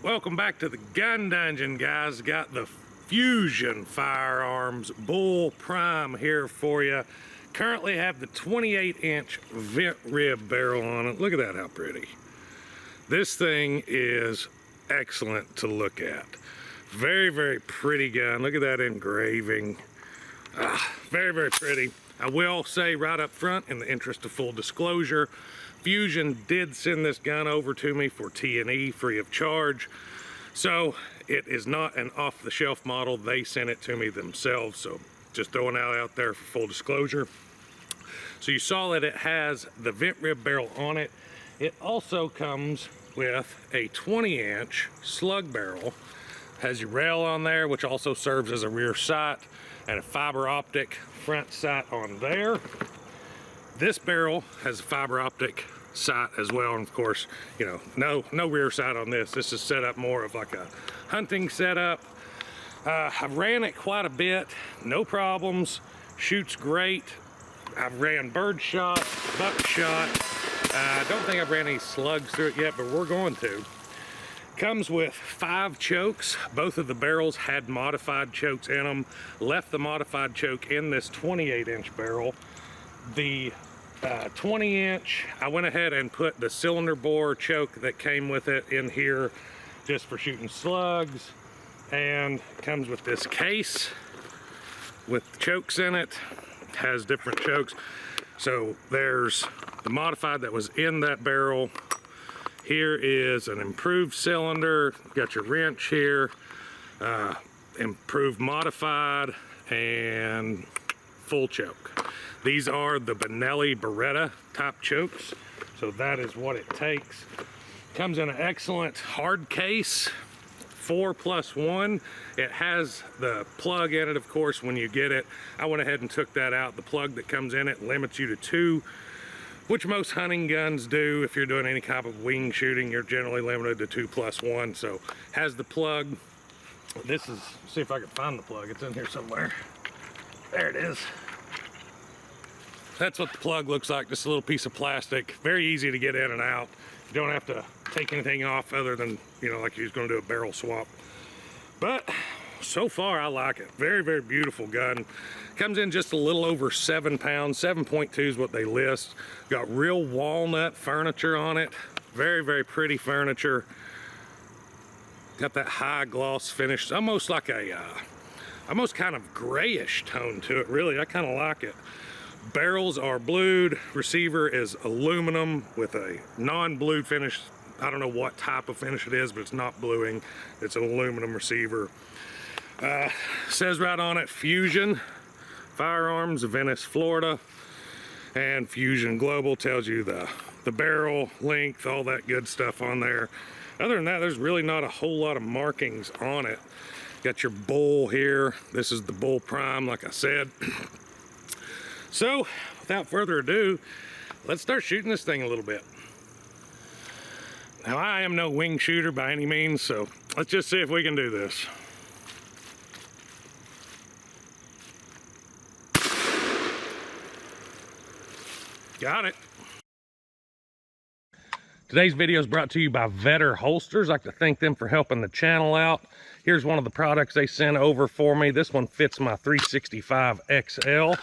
Welcome back to the gun dungeon, guys. Got the Fusion Firearms Bull Prime here for you. Currently have the 28-inch vent rib barrel on it. Look at that, how pretty. This thing is excellent to look at. Very, very pretty gun. Look at that engraving. Very, very pretty. I will say right up front, in the interest of full disclosure, Fusion did send this gun over to me for T&E free of charge. So it is not an off-the-shelf model. They sent it to me themselves. So just throwing that out there for full disclosure. So you saw that it has the vent rib barrel on it. It also comes with a 20-inch slug barrel. Has your rail on there, which also serves as a rear sight, and a fiber optic front sight on there. This barrel has a fiber optic sight as well, and of course, you know, no rear sight on this. This is set up more of like a hunting setup. I've ran it quite a bit, no problems, shoots great. I've ran birdshot, buckshot. I don't think I've ran any slugs through it yet, but we're going to. Comes with 5 chokes. Both of the barrels had modified chokes in them. Left the modified choke in this 28-inch barrel. The 20-inch, I went ahead and put the cylinder bore choke that came with it in here just for shooting slugs. And comes with this case with chokes in it. Has different chokes. So there's the modified that was in that barrel. Here is an improved cylinder. Got your wrench here, improved modified, and full choke. These are the Benelli Beretta type chokes, so that is what it takes. Comes in an excellent hard case, 4+1. It has the plug in it, of course, when you get it. I went ahead and took that out. The plug that comes in it limits you to 2. Which most hunting guns do. If you're doing any type of wing shooting, you're generally limited to 2+1. So has the plug. This is, see if I can find the plug. It's in here somewhere. There it is. That's what the plug looks like, just a little piece of plastic. Very easy to get in and out. You don't have to take anything off other than, you know, like you're going to do a barrel swap. But so far I like it. Very, very beautiful gun. Comes in just a little over 7 pounds. 7.2 is what they list. Got real walnut furniture on it. Very, very pretty furniture. Got that high gloss finish. Almost like a, almost kind of grayish tone to it, really. I kind of like it. Barrels are blued. Receiver is aluminum with a non-blued finish. I don't know what type of finish it is, but it's not bluing. It's an aluminum receiver. Says right on it, Fusion Firearms, Venice, Florida, and Fusion Global tells you the barrel length, all that good stuff on there. Other than that, there's really not a whole lot of markings on it. Got your bull here. This is the Bull Prime, like I said. So, without further ado, let's start shooting this thing a little bit. Now, I am no wing shooter by any means, so let's just see if we can do this. Got it. Today's video is brought to you by Vetter Holsters. I'd like to thank them for helping the channel out. Here's one of the products they sent over for me. This one fits my 365 XL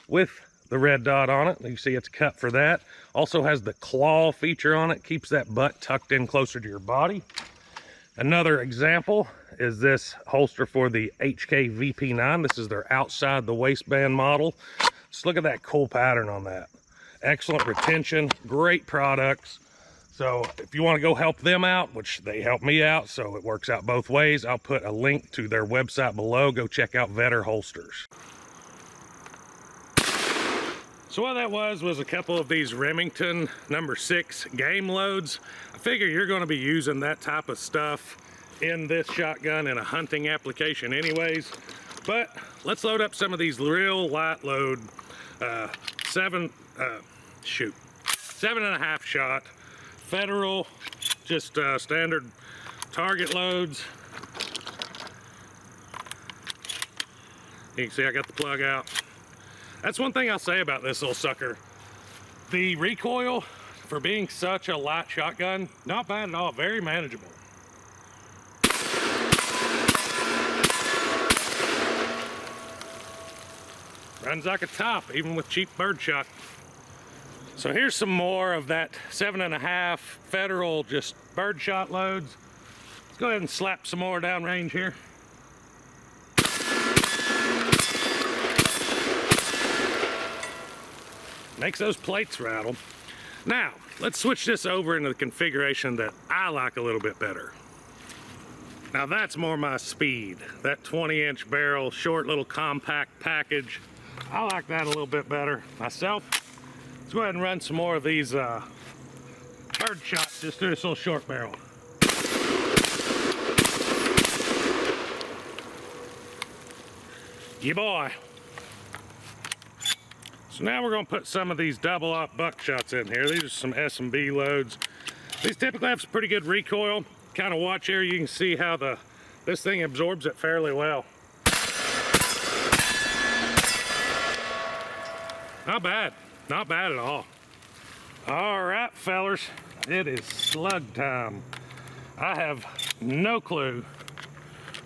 with the red dot on it. You see it's cut for that. Also has the claw feature on it. Keeps that butt tucked in closer to your body. Another example is this holster for the HK VP9. This is their outside the waistband model. Just look at that cool pattern on that. Excellent retention, great products. So if you want to go help them out, which they help me out, so it works out both ways, I'll put a link to their website below. Go check out Vetter Holsters. So what that was a couple of these Remington number 6 game loads. I figure you're going to be using that type of stuff in this shotgun in a hunting application anyways. But let's load up some of these real light load 7.5 shot Federal, just standard target loads. You can see I got the plug out. That's one thing I'll say about this little sucker. The recoil, for being such a light shotgun, not bad at all, very manageable. Runs like a top, even with cheap birdshot. So here's some more of that 7.5 Federal just birdshot loads. Let's go ahead and slap some more downrange here. Makes those plates rattle. Now, let's switch this over into the configuration that I like a little bit better. Now that's more my speed. That 20-inch barrel, short little compact package. I like that a little bit better myself. Let's go ahead and run some more of these bird shots just through this little short barrel. Yeah, boy. So now we're going to put some of these double-op buckshots in here. These are some S&B loads. These typically have some pretty good recoil. Kind of watch here, you can see how this thing absorbs it fairly well. Not bad. Not bad at all. All right, fellers, it is slug time. I have no clue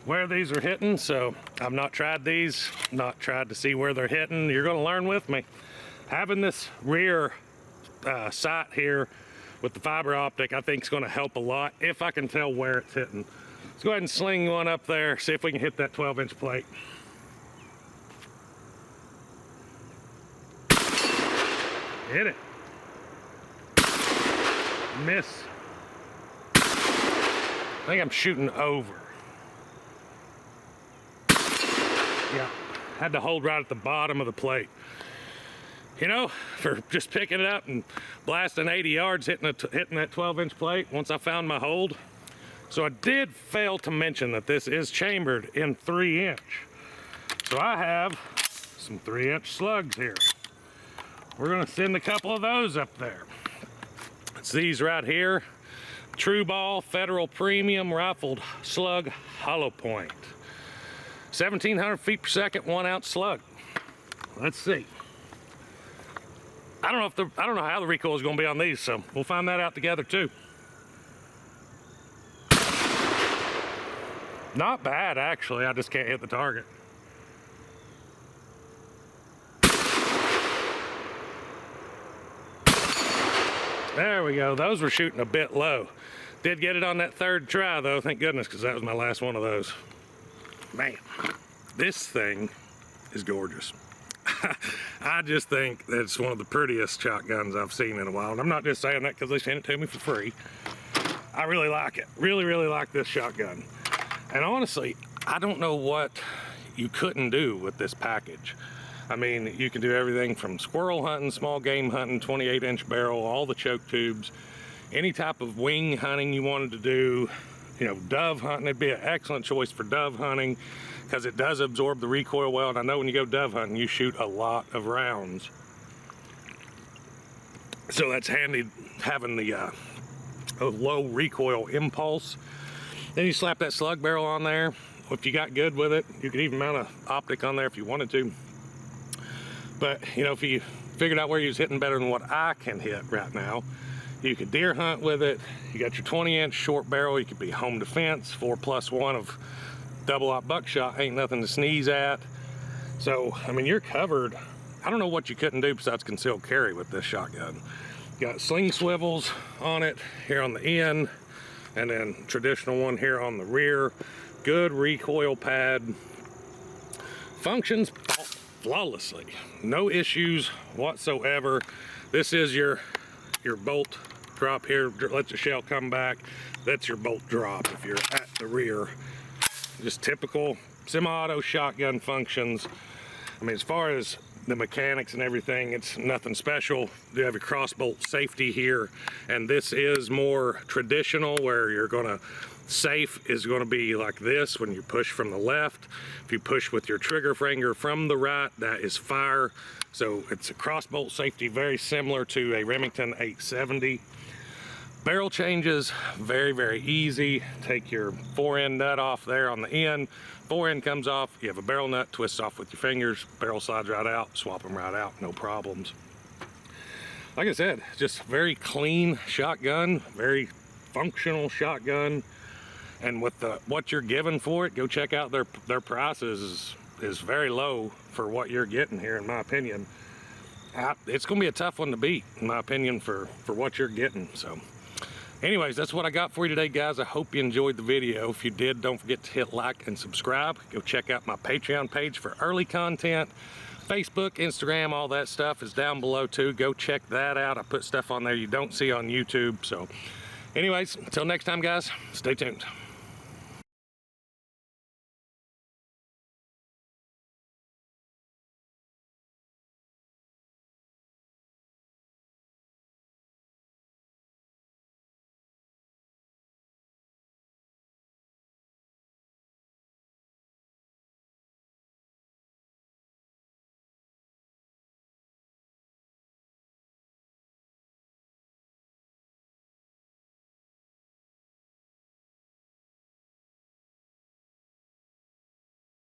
where these are hitting, so I've not tried these, not tried to see where they're hitting. You're gonna learn with me. Having this rear sight here with the fiber optic, I think is gonna help a lot if I can tell where it's hitting. Let's go ahead and sling one up there, see if we can hit that 12-inch plate. Hit it. Miss. I think I'm shooting over. Yeah, had to hold right at the bottom of the plate. You know, for just picking it up and blasting 80 yards, hitting that 12-inch plate once I found my hold. So I did fail to mention that this is chambered in 3-inch. So I have some 3-inch slugs here. We're gonna send a couple of those up there. It's these right here. True Ball Federal Premium Rifled Slug Hollow Point. 1,700 feet per second, 1-ounce slug. Let's see. I don't know how the recoil is going to be on these, so we'll find that out together too. Not bad, actually. I just can't hit the target. There we go. Those were shooting a bit low. Did get it on that third try, though. Thank goodness, because that was my last one of those. Man, this thing is gorgeous. I just think that it's one of the prettiest shotguns I've seen in a while. And I'm not just saying that because they sent it to me for free. I really like it. Really, really like this shotgun. And honestly, I don't know what you couldn't do with this package. I mean, you can do everything from squirrel hunting, small game hunting, 28-inch barrel, all the choke tubes, any type of wing hunting you wanted to do. You know, dove hunting, it'd be an excellent choice for dove hunting because it does absorb the recoil well. And I know when you go dove hunting, you shoot a lot of rounds. So that's handy having the low recoil impulse. Then you slap that slug barrel on there. If you got good with it, you could even mount an optic on there if you wanted to. But, you know, if you figured out where you was hitting better than what I can hit right now, you could deer hunt with it. You got your 20-inch short barrel. You could be home defense. 4+1 of double-op buckshot ain't nothing to sneeze at. So, I mean, you're covered. I don't know what you couldn't do besides concealed carry with this shotgun. You got sling swivels on it here on the end, and then traditional one here on the rear. Good recoil pad. Functions flawlessly. No issues whatsoever. This is your bolt drop here. Let the shell come back. That's your bolt drop if you're at the rear. Just typical semi-auto shotgun functions. I mean, as far as the mechanics and everything, it's nothing special. You have your crossbolt safety here, and this is more traditional where you're gonna safe is going to be like this when you push from the left. If you push with your trigger finger from the right, that is fire. So it's a crossbolt safety, very similar to a Remington 870. Barrel changes, very, very easy. Take your 4-end nut off there on the end. 4-end comes off, you have a barrel nut, twist off with your fingers, barrel slides right out, swap them right out, no problems. Like I said, just very clean shotgun, very functional shotgun. And with what you're given for it, go check out their prices. is very low for what you're getting here, in my opinion. It's gonna be a tough one to beat, in my opinion, for what you're getting. So anyways, that's what I got for you today, guys. I hope you enjoyed the video. If you did, don't forget to hit like and subscribe. Go check out my Patreon page for early content. Facebook, Instagram, all that stuff is down below too. Go check that out. I put stuff on there you don't see on YouTube. So anyways, until next time, guys, stay tuned.